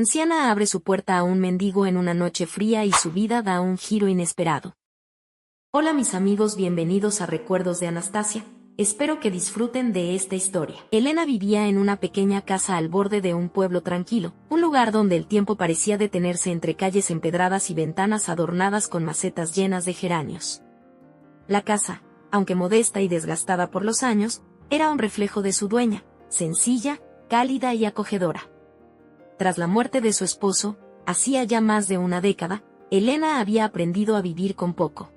Anciana abre su puerta a un mendigo en una noche fría y su vida da un giro inesperado. Hola mis amigos, bienvenidos a Recuerdos de Anastasia. Espero que disfruten de esta historia. Elena vivía en una pequeña casa al borde de un pueblo tranquilo, un lugar donde el tiempo parecía detenerse entre calles empedradas y ventanas adornadas con macetas llenas de geranios. La casa, aunque modesta y desgastada por los años, era un reflejo de su dueña, sencilla, cálida y acogedora. Tras la muerte de su esposo, hacía ya más de una década, Elena había aprendido a vivir con poco.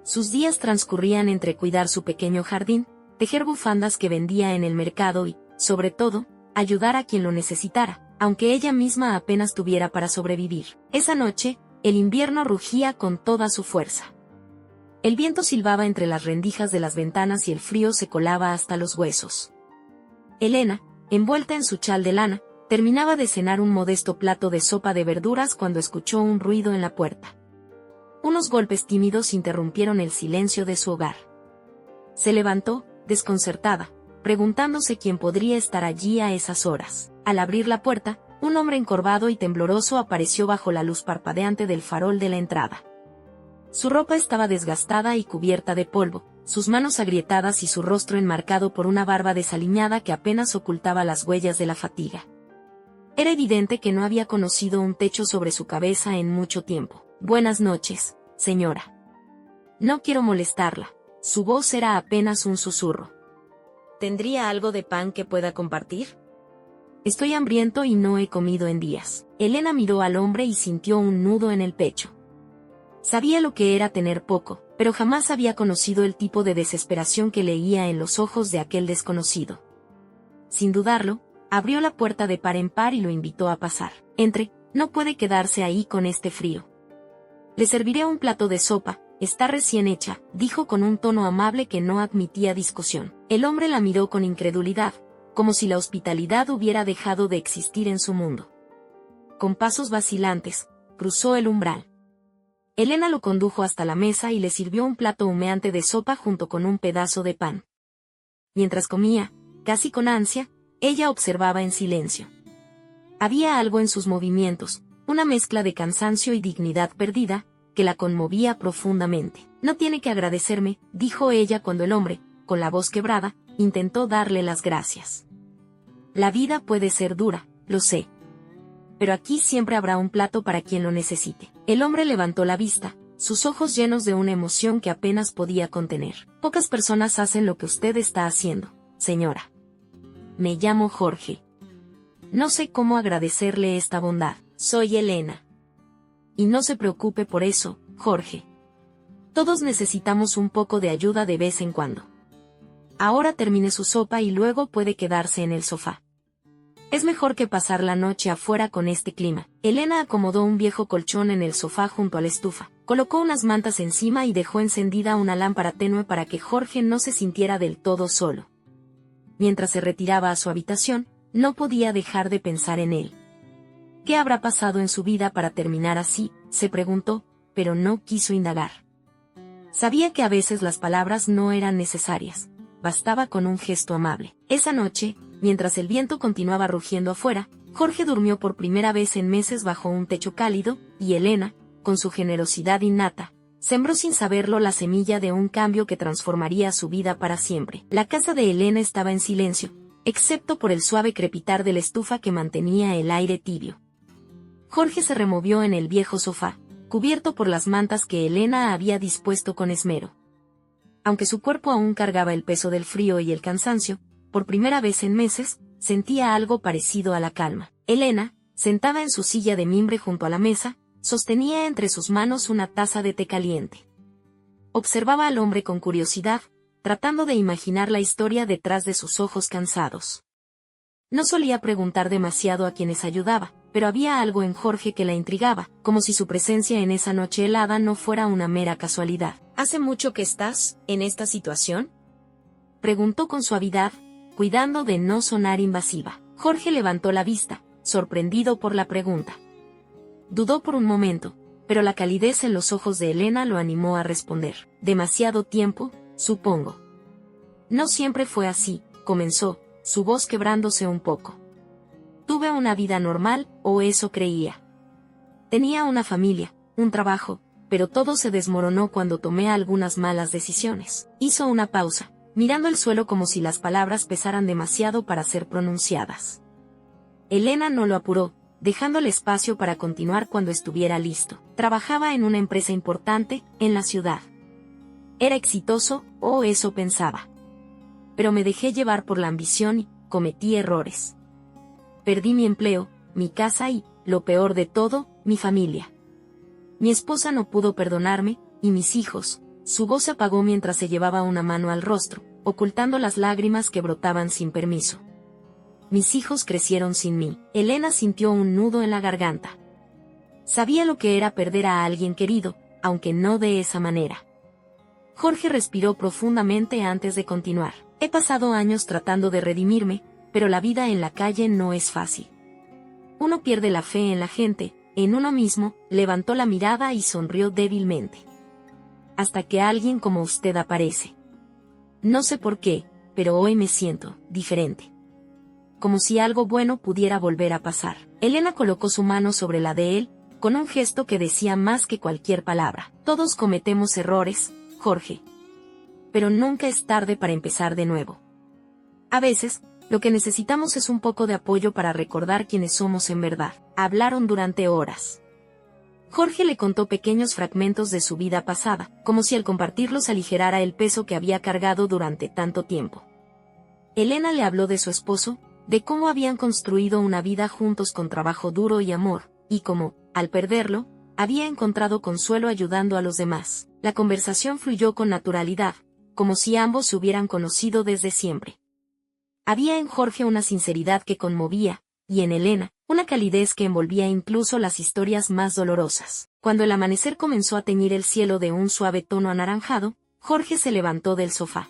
Sus días transcurrían entre cuidar su pequeño jardín, tejer bufandas que vendía en el mercado y, sobre todo, ayudar a quien lo necesitara, aunque ella misma apenas tuviera para sobrevivir. Esa noche, el invierno rugía con toda su fuerza. El viento silbaba entre las rendijas de las ventanas y el frío se colaba hasta los huesos. Elena, envuelta en su chal de lana, terminaba de cenar un modesto plato de sopa de verduras cuando escuchó un ruido en la puerta. Unos golpes tímidos interrumpieron el silencio de su hogar. Se levantó, desconcertada, preguntándose quién podría estar allí a esas horas. Al abrir la puerta, un hombre encorvado y tembloroso apareció bajo la luz parpadeante del farol de la entrada. Su ropa estaba desgastada y cubierta de polvo, sus manos agrietadas y su rostro enmarcado por una barba desaliñada que apenas ocultaba las huellas de la fatiga. Era evidente que no había conocido un techo sobre su cabeza en mucho tiempo. Buenas noches, señora. No quiero molestarla. Su voz era apenas un susurro. ¿Tendría algo de pan que pueda compartir? Estoy hambriento y no he comido en días. Elena miró al hombre y sintió un nudo en el pecho. Sabía lo que era tener poco, pero jamás había conocido el tipo de desesperación que leía en los ojos de aquel desconocido. Sin dudarlo, abrió la puerta de par en par y lo invitó a pasar. Entre, no puede quedarse ahí con este frío. Le serviré un plato de sopa, está recién hecha, dijo con un tono amable que no admitía discusión. El hombre la miró con incredulidad, como si la hospitalidad hubiera dejado de existir en su mundo. Con pasos vacilantes, cruzó el umbral. Elena lo condujo hasta la mesa y le sirvió un plato humeante de sopa junto con un pedazo de pan. Mientras comía, casi con ansia, ella observaba en silencio. Había algo en sus movimientos, una mezcla de cansancio y dignidad perdida, que la conmovía profundamente. No tiene que agradecerme, dijo ella cuando el hombre, con la voz quebrada, intentó darle las gracias. La vida puede ser dura, lo sé. Pero aquí siempre habrá un plato para quien lo necesite. El hombre levantó la vista, sus ojos llenos de una emoción que apenas podía contener. Pocas personas hacen lo que usted está haciendo, señora. Me llamo Jorge. No sé cómo agradecerle esta bondad. Soy Elena. Y no se preocupe por eso, Jorge. Todos necesitamos un poco de ayuda de vez en cuando. Ahora termine su sopa y luego puede quedarse en el sofá. Es mejor que pasar la noche afuera con este clima. Elena acomodó un viejo colchón en el sofá junto a la estufa, colocó unas mantas encima y dejó encendida una lámpara tenue para que Jorge no se sintiera del todo solo. Mientras se retiraba a su habitación, no podía dejar de pensar en él. ¿Qué habrá pasado en su vida para terminar así?, se preguntó, pero no quiso indagar. Sabía que a veces las palabras no eran necesarias, bastaba con un gesto amable. Esa noche, mientras el viento continuaba rugiendo afuera, Jorge durmió por primera vez en meses bajo un techo cálido, y Elena, con su generosidad innata, sembró sin saberlo la semilla de un cambio que transformaría su vida para siempre. La casa de Elena estaba en silencio, excepto por el suave crepitar de la estufa que mantenía el aire tibio. Jorge se removió en el viejo sofá, cubierto por las mantas que Elena había dispuesto con esmero. Aunque su cuerpo aún cargaba el peso del frío y el cansancio, por primera vez en meses, sentía algo parecido a la calma. Elena, sentada en su silla de mimbre junto a la mesa, sostenía entre sus manos una taza de té caliente. Observaba al hombre con curiosidad, tratando de imaginar la historia detrás de sus ojos cansados. No solía preguntar demasiado a quienes ayudaba, pero había algo en Jorge que la intrigaba, como si su presencia en esa noche helada no fuera una mera casualidad. ¿Hace mucho que estás en esta situación?, preguntó con suavidad, cuidando de no sonar invasiva. Jorge levantó la vista, sorprendido por la pregunta. Dudó por un momento, pero la calidez en los ojos de Elena lo animó a responder. Demasiado tiempo, supongo. No siempre fue así, comenzó, su voz quebrándose un poco. Tuve una vida normal, o eso creía. Tenía una familia, un trabajo, pero todo se desmoronó cuando tomé algunas malas decisiones. Hizo una pausa, mirando el suelo como si las palabras pesaran demasiado para ser pronunciadas. Elena no lo apuró, dejándole espacio para continuar cuando estuviera listo. Trabajaba en una empresa importante, en la ciudad. Era exitoso, o eso pensaba. Pero me dejé llevar por la ambición y cometí errores. Perdí mi empleo, mi casa y, lo peor de todo, mi familia. Mi esposa no pudo perdonarme, y mis hijos. Su voz se apagó mientras se llevaba una mano al rostro, ocultando las lágrimas que brotaban sin permiso. Mis hijos crecieron sin mí. Elena sintió un nudo en la garganta. Sabía lo que era perder a alguien querido, aunque no de esa manera. Jorge respiró profundamente antes de continuar. He pasado años tratando de redimirme, pero la vida en la calle no es fácil. Uno pierde la fe en la gente, en uno mismo. Levantó la mirada y sonrió débilmente. Hasta que alguien como usted aparece. No sé por qué, pero hoy me siento diferente. Como si algo bueno pudiera volver a pasar. Elena colocó su mano sobre la de él, con un gesto que decía más que cualquier palabra. Todos cometemos errores, Jorge. Pero nunca es tarde para empezar de nuevo. A veces, lo que necesitamos es un poco de apoyo para recordar quiénes somos en verdad. Hablaron durante horas. Jorge le contó pequeños fragmentos de su vida pasada, como si al compartirlos aligerara el peso que había cargado durante tanto tiempo. Elena le habló de su esposo, de cómo habían construido una vida juntos con trabajo duro y amor, y cómo, al perderlo, había encontrado consuelo ayudando a los demás. La conversación fluyó con naturalidad, como si ambos se hubieran conocido desde siempre. Había en Jorge una sinceridad que conmovía, y en Elena, una calidez que envolvía incluso las historias más dolorosas. Cuando el amanecer comenzó a teñir el cielo de un suave tono anaranjado, Jorge se levantó del sofá.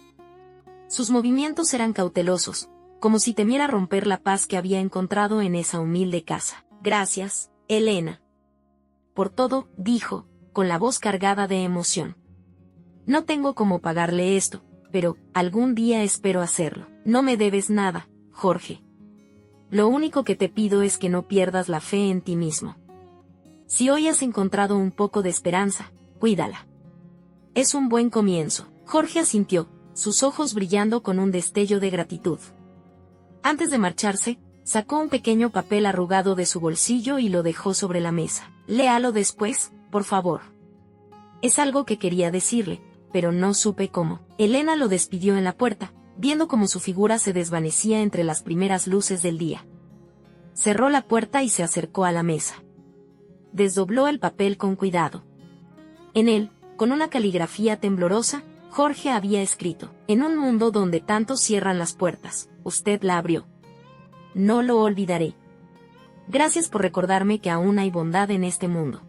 Sus movimientos eran cautelosos, como si temiera romper la paz que había encontrado en esa humilde casa. Gracias, Elena. Por todo, dijo, con la voz cargada de emoción. No tengo cómo pagarle esto, pero algún día espero hacerlo. No me debes nada, Jorge. Lo único que te pido es que no pierdas la fe en ti mismo. Si hoy has encontrado un poco de esperanza, cuídala. Es un buen comienzo. Jorge asintió, sus ojos brillando con un destello de gratitud. Antes de marcharse, sacó un pequeño papel arrugado de su bolsillo y lo dejó sobre la mesa. Léalo después, por favor. Es algo que quería decirle, pero no supe cómo. Elena lo despidió en la puerta, viendo cómo su figura se desvanecía entre las primeras luces del día. Cerró la puerta y se acercó a la mesa. Desdobló el papel con cuidado. En él, con una caligrafía temblorosa, Jorge había escrito: en un mundo donde tantos cierran las puertas, usted la abrió. No lo olvidaré. Gracias por recordarme que aún hay bondad en este mundo.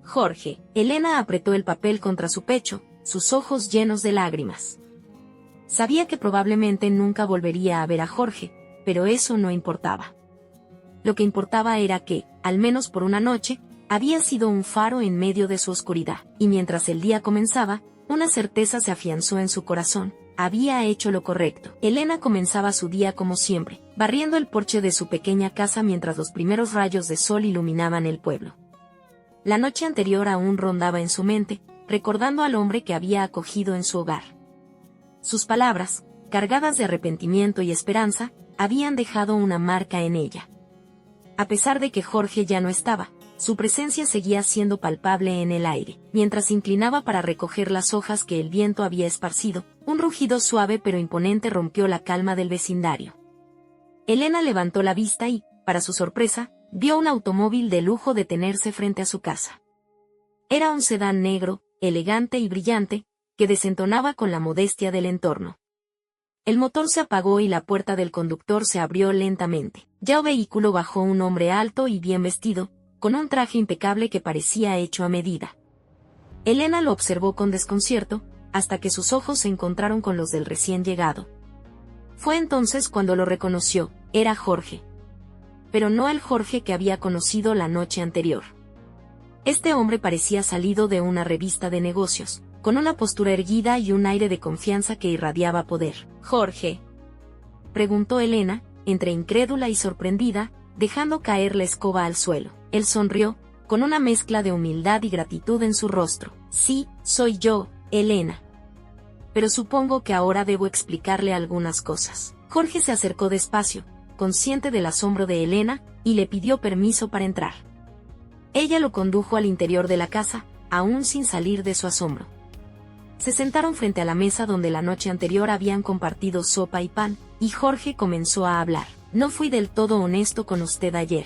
Jorge. Elena apretó el papel contra su pecho, sus ojos llenos de lágrimas. Sabía que probablemente nunca volvería a ver a Jorge, pero eso no importaba. Lo que importaba era que, al menos por una noche, había sido un faro en medio de su oscuridad, y mientras el día comenzaba, una certeza se afianzó en su corazón: había hecho lo correcto. Elena comenzaba su día como siempre, barriendo el porche de su pequeña casa mientras los primeros rayos de sol iluminaban el pueblo. La noche anterior aún rondaba en su mente, recordando al hombre que había acogido en su hogar. Sus palabras, cargadas de arrepentimiento y esperanza, habían dejado una marca en ella. A pesar de que Jorge ya no estaba, su presencia seguía siendo palpable en el aire. Mientras se inclinaba para recoger las hojas que el viento había esparcido, un rugido suave pero imponente rompió la calma del vecindario. Elena levantó la vista y, para su sorpresa, vio un automóvil de lujo detenerse frente a su casa. Era un sedán negro, elegante y brillante, que desentonaba con la modestia del entorno. El motor se apagó y la puerta del conductor se abrió lentamente. Ya el vehículo bajó un hombre alto y bien vestido, con un traje impecable que parecía hecho a medida. Elena lo observó con desconcierto, hasta que sus ojos se encontraron con los del recién llegado. Fue entonces cuando lo reconoció: era Jorge. Pero no el Jorge que había conocido la noche anterior. Este hombre parecía salido de una revista de negocios, con una postura erguida y un aire de confianza que irradiaba poder. «¿Jorge?», preguntó Elena, entre incrédula y sorprendida, dejando caer la escoba al suelo. Él sonrió, con una mezcla de humildad y gratitud en su rostro. Sí, soy yo, Elena. Pero supongo que ahora debo explicarle algunas cosas. Jorge se acercó despacio, consciente del asombro de Elena, y le pidió permiso para entrar. Ella lo condujo al interior de la casa, aún sin salir de su asombro. Se sentaron frente a la mesa donde la noche anterior habían compartido sopa y pan, y Jorge comenzó a hablar. No fui del todo honesto con usted ayer.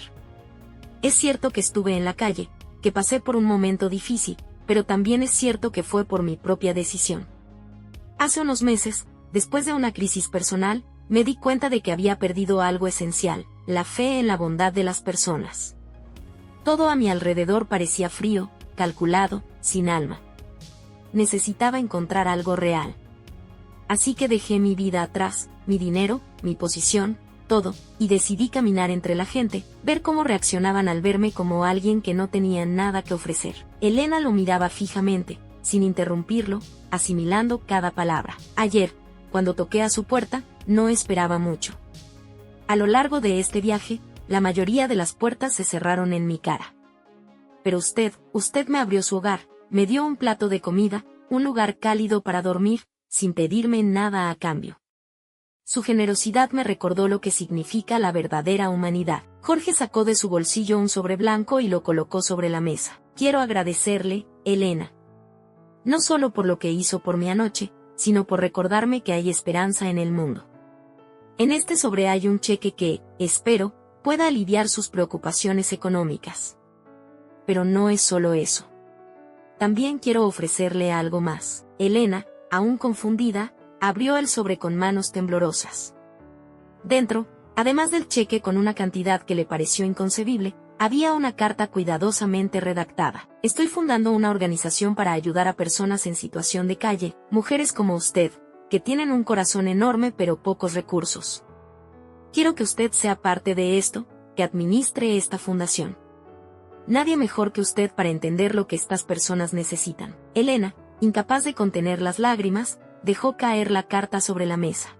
Es cierto que estuve en la calle, que pasé por un momento difícil, pero también es cierto que fue por mi propia decisión. Hace unos meses, después de una crisis personal, me di cuenta de que había perdido algo esencial, la fe en la bondad de las personas. Todo a mi alrededor parecía frío, calculado, sin alma. Necesitaba encontrar algo real. Así que dejé mi vida atrás, mi dinero, mi posición, todo, y decidí caminar entre la gente, ver cómo reaccionaban al verme como alguien que no tenía nada que ofrecer. Elena lo miraba fijamente, sin interrumpirlo, asimilando cada palabra. Ayer, cuando toqué a su puerta, no esperaba mucho. A lo largo de este viaje, la mayoría de las puertas se cerraron en mi cara. Pero usted me abrió su hogar, me dio un plato de comida, un lugar cálido para dormir, sin pedirme nada a cambio. Su generosidad me recordó lo que significa la verdadera humanidad. Jorge sacó de su bolsillo un sobre blanco y lo colocó sobre la mesa. Quiero agradecerle, Elena. No solo por lo que hizo por mí anoche, sino por recordarme que hay esperanza en el mundo. En este sobre hay un cheque que, espero, pueda aliviar sus preocupaciones económicas. Pero no es solo eso. También quiero ofrecerle algo más. Elena, aún confundida, abrió el sobre con manos temblorosas. Dentro, además del cheque con una cantidad que le pareció inconcebible, había una carta cuidadosamente redactada. Estoy fundando una organización para ayudar a personas en situación de calle, mujeres como usted, que tienen un corazón enorme pero pocos recursos. Quiero que usted sea parte de esto, que administre esta fundación. Nadie mejor que usted para entender lo que estas personas necesitan. Elena, incapaz de contener las lágrimas, dejó caer la carta sobre la mesa.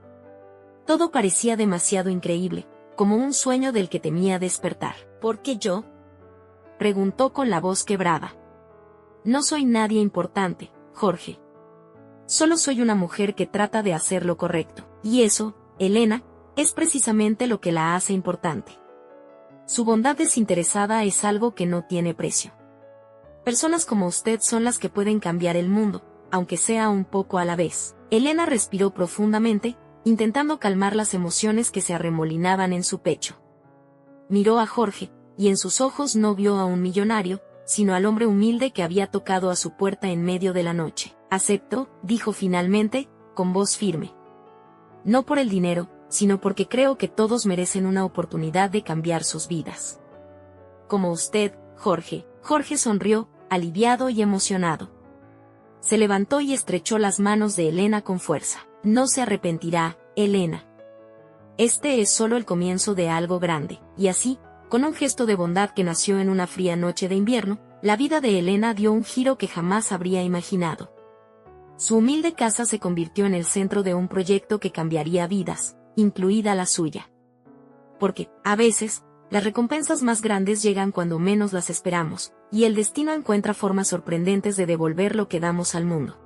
Todo parecía demasiado increíble, como un sueño del que temía despertar. ¿Por qué yo?, preguntó con la voz quebrada. No soy nadie importante, Jorge. Solo soy una mujer que trata de hacer lo correcto. Y eso, Elena, es precisamente lo que la hace importante. Su bondad desinteresada es algo que no tiene precio. Personas como usted son las que pueden cambiar el mundo, aunque sea un poco a la vez. Elena respiró profundamente, intentando calmar las emociones que se arremolinaban en su pecho. Miró a Jorge, y en sus ojos no vio a un millonario, sino al hombre humilde que había tocado a su puerta en medio de la noche. Acepto, dijo finalmente, con voz firme. No por el dinero, sino porque creo que todos merecen una oportunidad de cambiar sus vidas. Como usted, Jorge. Jorge sonrió, aliviado y emocionado. Se levantó y estrechó las manos de Elena con fuerza. No se arrepentirá, Elena. Este es solo el comienzo de algo grande. Y así, con un gesto de bondad que nació en una fría noche de invierno, la vida de Elena dio un giro que jamás habría imaginado. Su humilde casa se convirtió en el centro de un proyecto que cambiaría vidas, incluida la suya. Porque, a veces, las recompensas más grandes llegan cuando menos las esperamos, y el destino encuentra formas sorprendentes de devolver lo que damos al mundo.